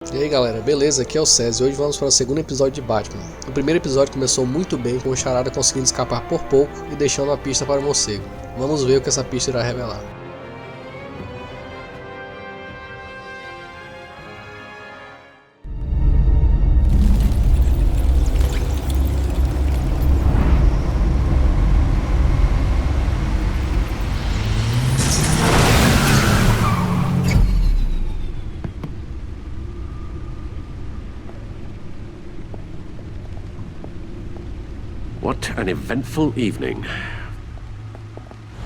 E aí galera, beleza? Aqui é o César e hoje vamos para o segundo episódio de Batman. O primeiro episódio começou muito bem, com o Charada conseguindo escapar por pouco e deixando a pista para o morcego. Vamos ver o que essa pista irá revelar. What an eventful evening.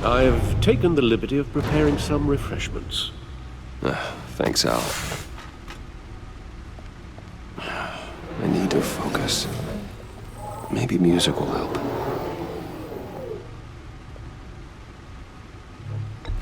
I've taken the liberty of preparing some refreshments. Thanks, Al. I need to focus. Maybe music will help.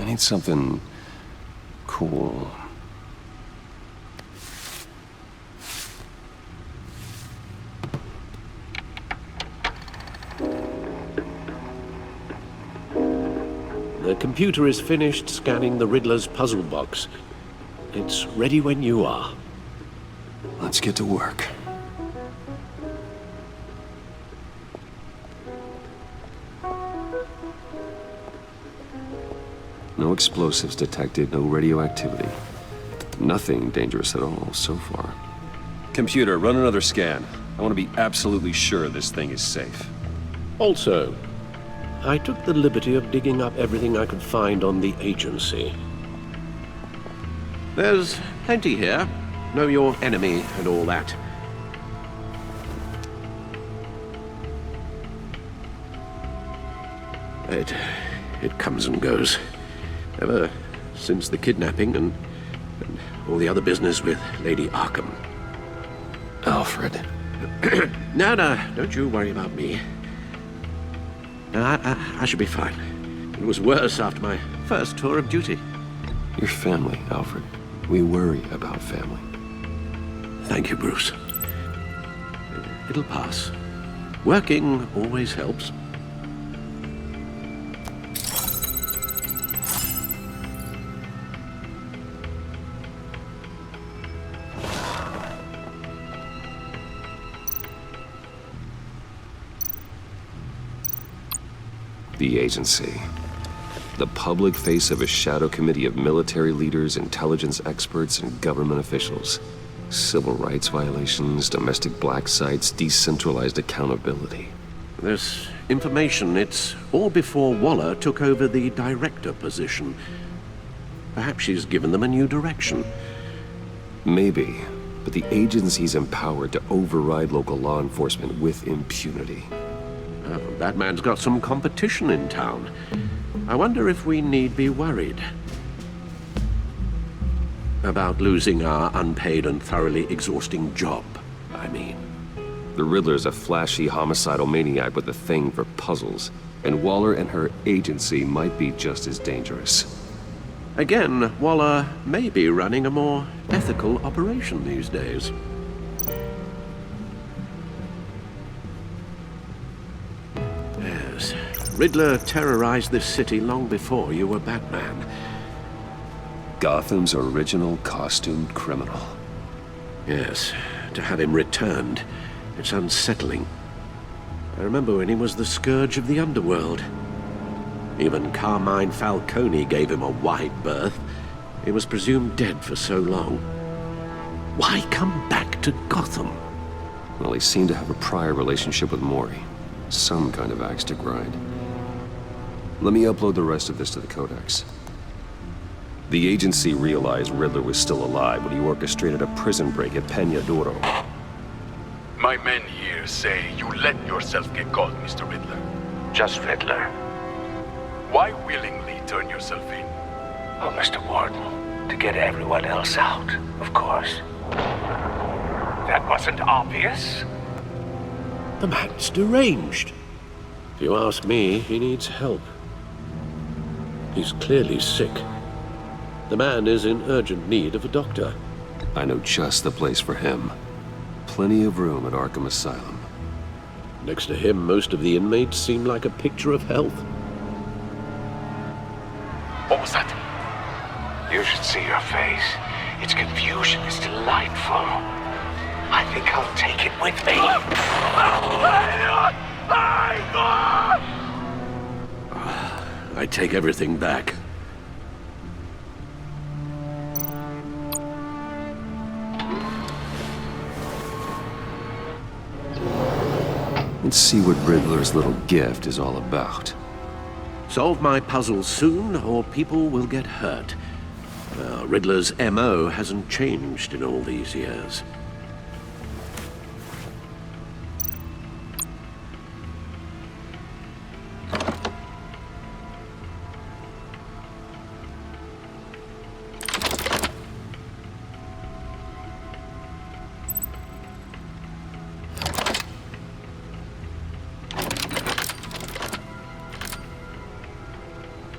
I need something cool. The computer is finished scanning the Riddler's puzzle box. It's ready when you are. Let's get to work. No explosives detected, no radioactivity. Nothing dangerous at all so far. Computer, run another scan. I want to be absolutely sure this thing is safe. Also, I took the liberty of digging up everything I could find on the agency. There's plenty here. Know your enemy and all that. It comes and goes. Ever since the kidnapping and all the other business with Lady Arkham. Alfred. No, don't you worry about me. I should be fine. It was worse after my first tour of duty. Your family, Alfred. We worry about family. Thank you, Bruce. It'll pass. Working always helps. The agency. The public face of a shadow committee of military leaders, intelligence experts, and government officials. Civil rights violations, domestic black sites, decentralized accountability. This information, it's all before Waller took over the director position. Perhaps she's given them a new direction. Maybe, but the agency's empowered to override local law enforcement with impunity. Batman's got some competition in town. I wonder if we need be worried about losing our unpaid and thoroughly exhausting job, I mean. The Riddler's a flashy homicidal maniac with a thing for puzzles, and Waller and her agency might be just as dangerous. Again, Waller may be running a more ethical operation these days. Riddler terrorized this city long before you were Batman. Gotham's original costumed criminal. Yes, to have him returned, it's unsettling. I remember when he was the scourge of the underworld. Even Carmine Falcone gave him a wide berth. He was presumed dead for so long. Why come back to Gotham? Well, he seemed to have a prior relationship with Mori. Some kind of axe to grind. Let me upload the rest of this to the Codex. The agency realized Riddler was still alive when he orchestrated a prison break at Peña Duro. My men here say you let yourself get caught, Mr. Riddler. Just Riddler. Why willingly turn yourself in? Oh, Mr. Warden, to get everyone else out, of course. That wasn't obvious. The man's deranged. If you ask me, he needs help. He's clearly sick. The man is in urgent need of a doctor. I know just the place for him. Plenty of room at Arkham Asylum. Next to him, most of the inmates seem like a picture of health. What was that? You should see your face. Its confusion is delightful. I think I'll take it with me. I take everything back. Let's see what Riddler's little gift is all about. Solve my puzzle soon, or people will get hurt. Riddler's MO hasn't changed in all these years.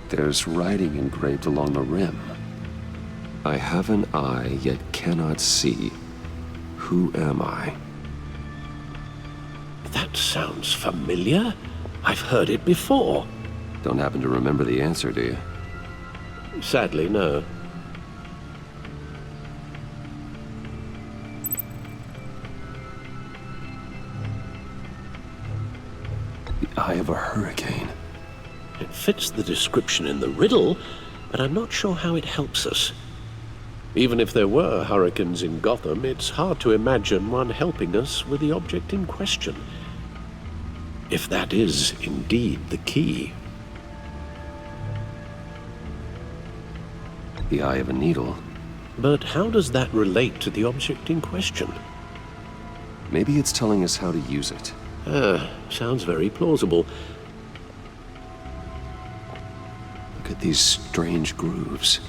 There's writing engraved along the rim. I have an eye, yet cannot see. Who am I? That sounds familiar. I've heard it before. Don't happen to remember the answer, do you? Sadly, no. The eye of a hurricane. It fits the description in the riddle, but I'm not sure how it helps us. Even if there were hurricanes in Gotham, it's hard to imagine one helping us with the object in question. If that is indeed the key. The eye of a needle. But how does that relate to the object in question? Maybe it's telling us how to use it. Sounds very plausible. Look at these strange grooves.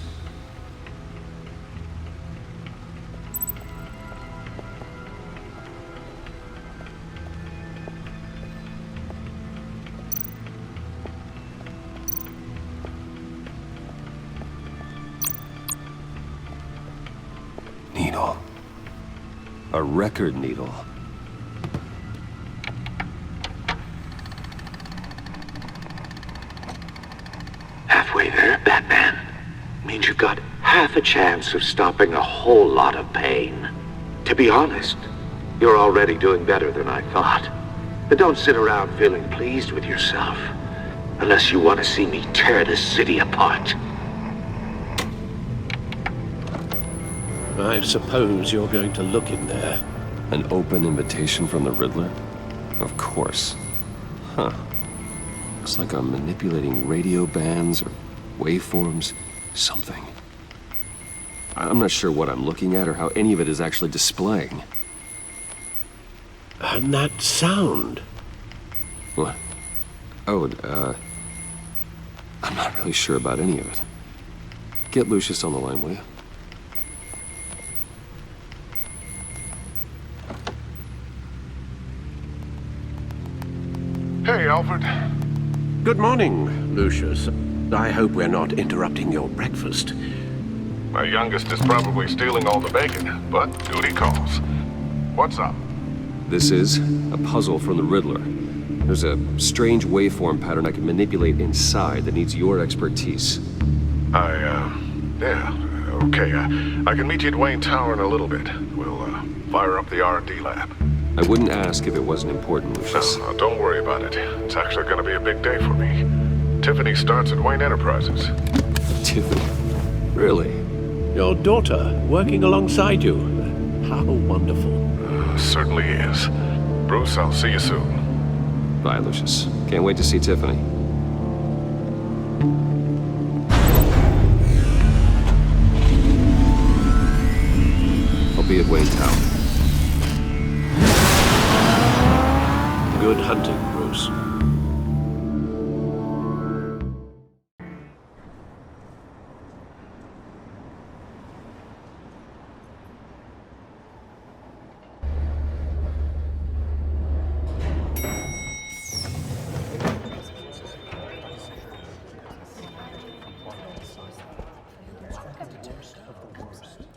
Needle. A record needle. Halfway there, Batman. Means you've got half a chance of stopping a whole lot of pain. To be honest, you're already doing better than I thought. But don't sit around feeling pleased with yourself. Unless you want to see me tear this city apart. I suppose you're going to look in there. An open invitation from the Riddler? Of course. Huh. Looks like I'm manipulating radio bands or waveforms. Something. I'm not sure what I'm looking at or how any of it is actually displaying. And that sound. What? Oh, I'm not really sure about any of it. Get Lucius on the line, will you? Hey, Alfred. Good morning, Lucius. I hope we're not interrupting your breakfast. My youngest is probably stealing all the bacon, but duty calls. What's up? This is a puzzle from the Riddler. There's a strange waveform pattern I can manipulate inside that needs your expertise. Yeah, okay. I can meet you at Wayne Tower in a little bit. We'll, fire up the R&D lab. I wouldn't ask if it wasn't important, Lucius. No, don't worry about it. It's actually gonna be a big day for me. Tiffany starts at Wayne Enterprises. Tiffany? Really? Your daughter working alongside you. How wonderful. Certainly is. Bruce, I'll see you soon. Bye, Lucius. Can't wait to see Tiffany. I'll be at Wayne Tower. Good hunting, Bruce.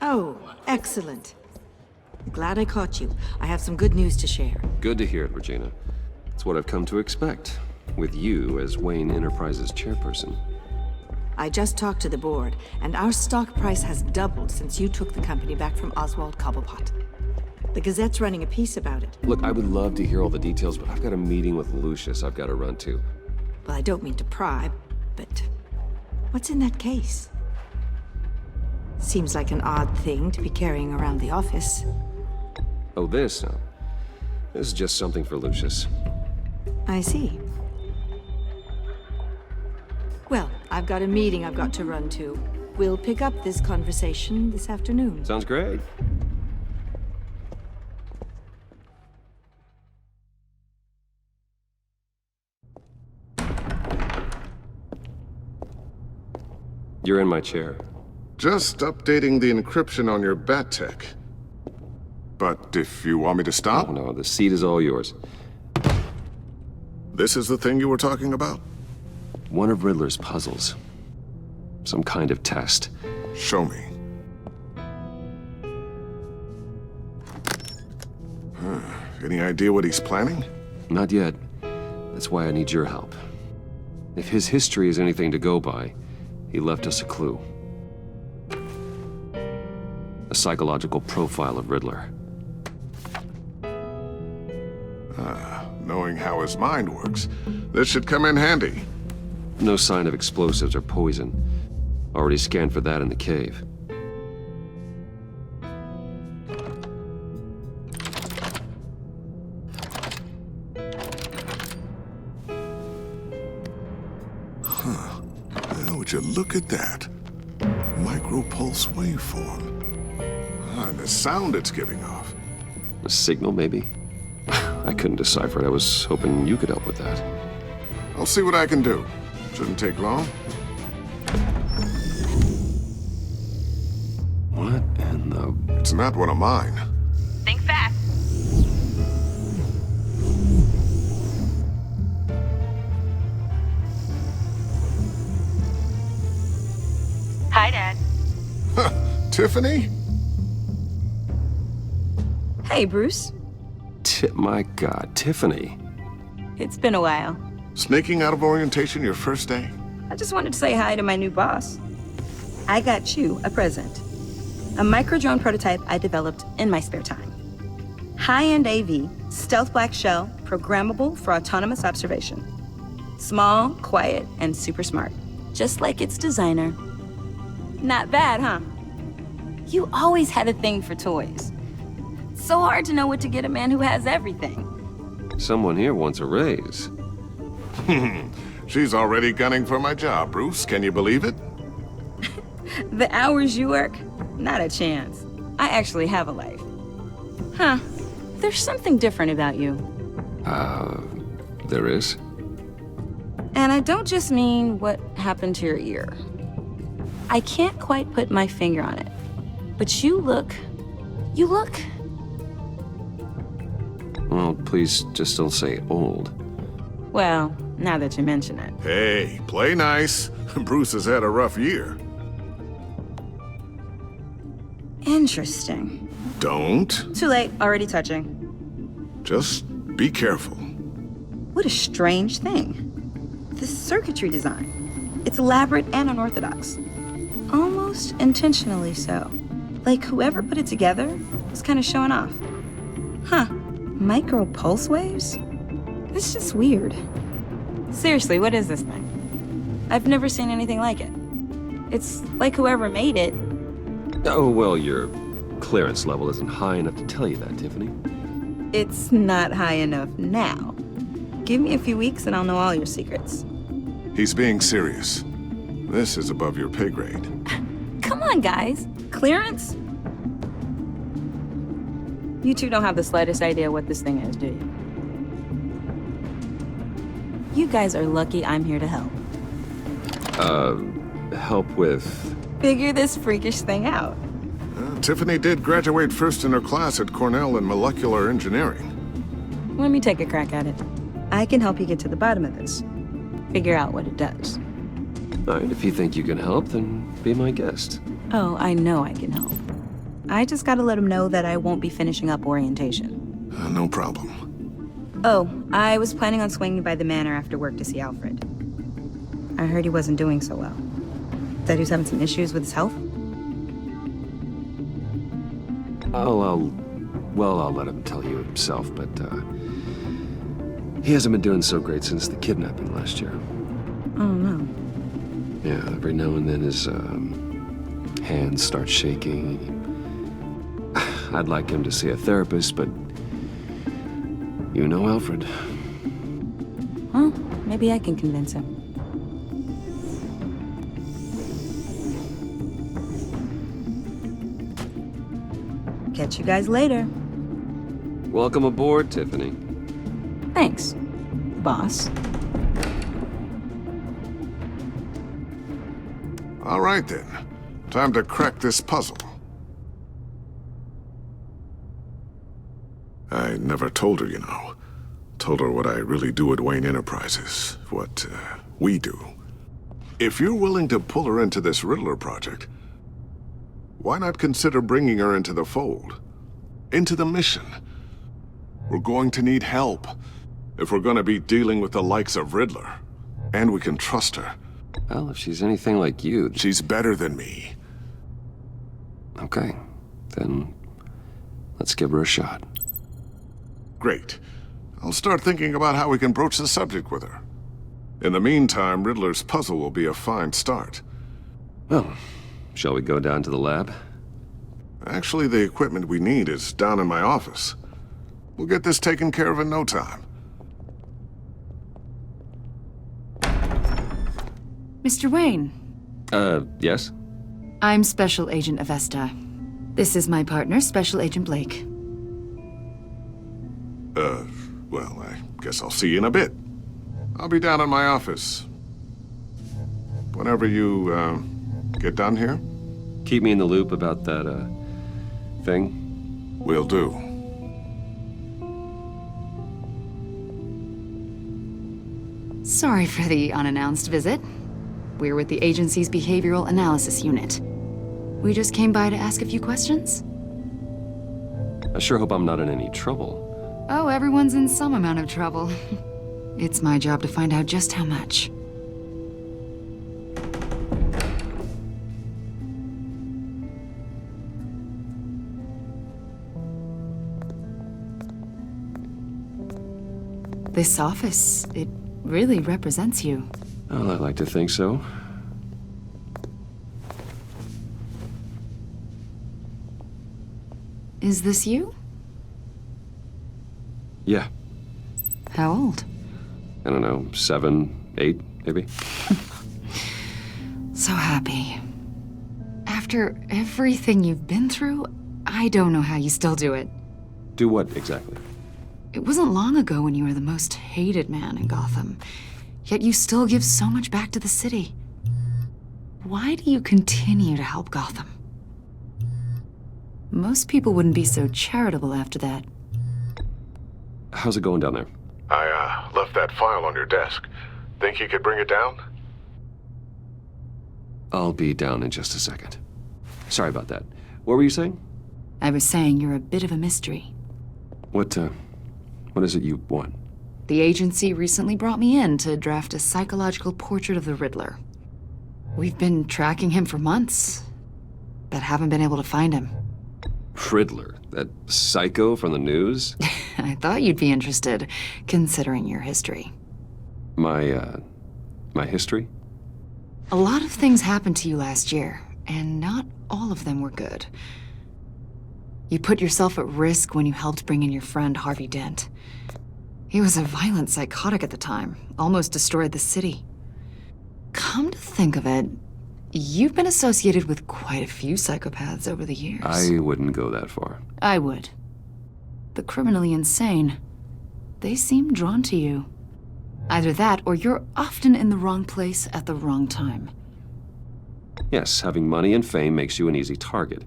Oh, excellent. Glad I caught you. I have some good news to share. Good to hear it, Regina. It's what I've come to expect, with you as Wayne Enterprises chairperson. I just talked to the board, and our stock price has doubled since you took the company back from Oswald Cobblepot. The Gazette's running a piece about it. Look, I would love to hear all the details, but I've got a meeting with Lucius I've got to run to. Well, I don't mean to pry, but what's in that case? Seems like an odd thing to be carrying around the office. Oh, this? No. This is just something for Lucius. I see. Well, I've got a meeting I've got to run to. We'll pick up this conversation this afternoon. Sounds great. You're in my chair. Just updating the encryption on your bat tech. But if you want me to stop, Oh, no, the seat is all yours. this is the thing you were talking about? One of Riddler's puzzles. Some kind of test. Show me. Any idea what he's planning? Not yet. That's why I need your help. If his history is anything to go by, he left us a clue. A psychological profile of Riddler. Knowing how his mind works, this should come in handy. No sign of explosives or poison. Already scanned for that in the cave. Well, would you look at that? Micropulse waveform. And the sound it's giving off. A signal, maybe? I couldn't decipher it. I was hoping you could help with that. I'll see what I can do. Shouldn't take long. What in the... It's not one of mine. Think fast. Hi, Dad. Tiffany? Hey, Bruce. My God, Tiffany. It's been a while. Sneaking out of orientation your first day? I just wanted to say hi to my new boss. I got you a present. A micro-drone prototype I developed in my spare time. High-end AV, stealth black shell, programmable for autonomous observation. Small, quiet, and super smart. Just like its designer. Not bad, huh? You always had a thing for toys. So hard to know what to get a man who has everything. Someone here wants a raise. She's already gunning for my job, Bruce. Can you believe it? The hours you work? Not a chance. I actually have a life. Huh. There's something different about you. There is? And I don't just mean what happened to your ear. I can't quite put my finger on it. But you look... Well, please just don't say old. Well, now that you mention it. Hey, play nice. Bruce has had a rough year. Interesting. Don't. Too late, already touching. Just be careful. What a strange thing. The circuitry design. It's elaborate and unorthodox. Almost intentionally so. Like whoever put it together was kind of showing off. Huh. Micro pulse waves? It's just weird. Seriously, what is this thing? I've never seen anything like it. It's like whoever made it. Oh, well, your clearance level isn't high enough to tell you that, Tiffany. It's not high enough now. Give me a few weeks and I'll know all your secrets. He's being serious. This is above your pay grade. Come on, guys. Clearance? You two don't have the slightest idea what this thing is, do you? You guys are lucky I'm here to help. Help with... Figure this freakish thing out. Tiffany did graduate first in her class at Cornell in molecular engineering. Let me take a crack at it. I can help you get to the bottom of this. Figure out what it does. All right, if you think you can help, then be my guest. Oh, I know I can help. I just gotta let him know that I won't be finishing up orientation. No problem. Oh, I was planning on swinging by the manor after work to see Alfred. I heard he wasn't doing so well. Said he was having some issues with his health? I'll let him tell you himself, but, he hasn't been doing so great since the kidnapping last year. Oh, no. Yeah, every now and then his, hands start shaking. I'd like him to see a therapist, but you know Alfred. Well, maybe I can convince him. Catch you guys later. Welcome aboard, Tiffany. Thanks, boss. All right then. Time to crack this puzzle. I never told her, you know. Told her what I really do at Wayne Enterprises. What, we do. If you're willing to pull her into this Riddler project, why not consider bringing her into the fold? Into the mission? We're going to need help if we're going to be dealing with the likes of Riddler. And we can trust her. Well, if she's anything like you... She's better than me. Okay, then let's give her a shot. Great. I'll start thinking about how we can broach the subject with her. In the meantime, Riddler's puzzle will be a fine start. Well, shall we go down to the lab? Actually, the equipment we need is down in my office. We'll get this taken care of in no time. Mr. Wayne. Yes? I'm Special Agent Avesta. This is my partner, Special Agent Blake. Well, I guess I'll see you in a bit. I'll be down in my office. Whenever you, get done here? Keep me in the loop about that, thing. Will do. Sorry for the unannounced visit. We're with the agency's behavioral analysis unit. We just came by to ask a few questions. I sure hope I'm not in any trouble. Oh, everyone's in some amount of trouble. It's my job to find out just how much. This office, it really represents you. Well, I'd like to think so. Is this you? Yeah. How old? I don't know, 7, 8, maybe? So happy. After everything you've been through, I don't know how you still do it. Do what, exactly? It wasn't long ago when you were the most hated man in Gotham, yet you still give so much back to the city. Why do you continue to help Gotham? Most people wouldn't be so charitable after that. How's it going down there? I, left that file on your desk. Think you could bring it down? I'll be down in just a second. Sorry about that. What were you saying? I was saying you're a bit of a mystery. What is it you want? The agency recently brought me in to draft a psychological portrait of the Riddler. We've been tracking him for months, but haven't been able to find him. Riddler? That psycho from the news? I thought you'd be interested, considering your history. My history? A lot of things happened to you last year, and not all of them were good. You put yourself at risk when you helped bring in your friend Harvey Dent. He was a violent psychotic at the time, almost destroyed the city. Come to think of it, you've been associated with quite a few psychopaths over the years. I wouldn't go that far. I would. The criminally insane. They seem drawn to you. Either that, or you're often in the wrong place at the wrong time. Yes, having money and fame makes you an easy target.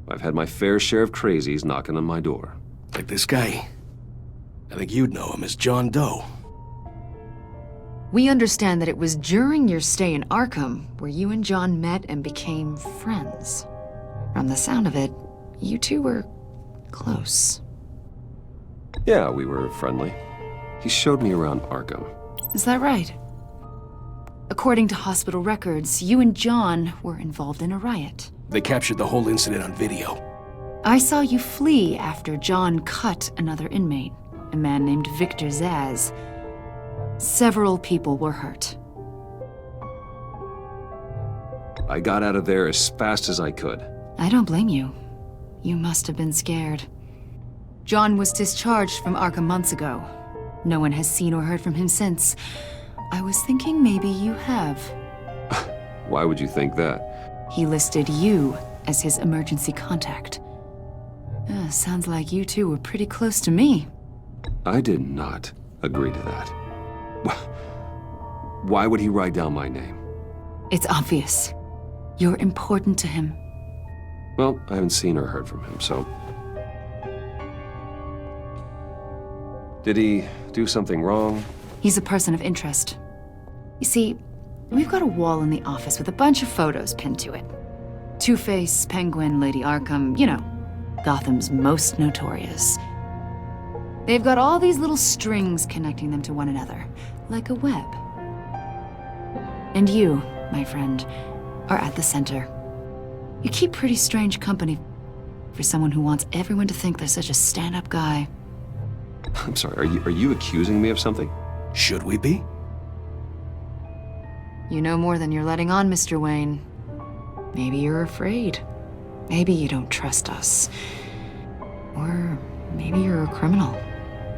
I've had my fair share of crazies knocking on my door. Like this guy. I think you'd know him as John Doe. We understand that it was during your stay in Arkham where you and John met and became friends. From the sound of it, you two were close. Yeah, we were friendly. He showed me around Arkham. Is that right? According to hospital records, you and John were involved in a riot. They captured the whole incident on video. I saw you flee after John cut another inmate, a man named Victor Zaz. Several people were hurt. I got out of there as fast as I could. I don't blame you. You must have been scared. John was discharged from Arkham months ago. No one has seen or heard from him since. I was thinking maybe you have. Why would you think that? He listed you as his emergency contact. Sounds like you two were pretty close to me. I did not agree to that. Why would he write down my name? It's obvious. You're important to him. Well, I haven't seen or heard from him, so... Did he do something wrong? He's a person of interest. You see, we've got a wall in the office with a bunch of photos pinned to it. Two-Face, Penguin, Lady Arkham, you know, Gotham's most notorious. They've got all these little strings connecting them to one another, like a web. And you, my friend, are at the center. You keep pretty strange company for someone who wants everyone to think they're such a stand-up guy. I'm sorry, are you accusing me of something? Should we be? You know more than you're letting on, Mr. Wayne. Maybe you're afraid. Maybe you don't trust us. Or maybe you're a criminal,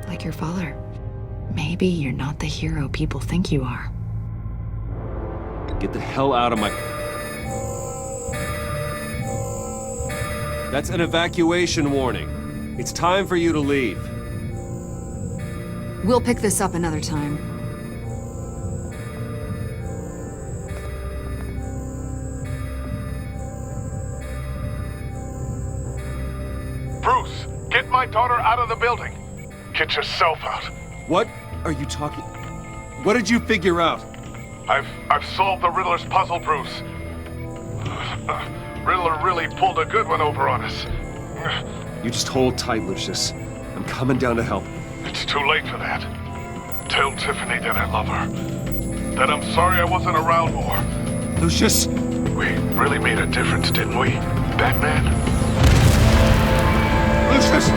like your father. Maybe you're not the hero people think you are. Get the hell out of my... That's an evacuation warning. It's time for you to leave. We'll pick this up another time. Bruce, get my daughter out of the building. Get yourself out. What are you talking... What did you figure out? I've solved the Riddler's puzzle, Bruce. Riddler really pulled a good one over on us. You just hold tight, Lucius. I'm coming down to help. It's too late for that. Tell Tiffany that I love her. That I'm sorry I wasn't around more. Lucius! We really made a difference, didn't we, Batman? Lucius!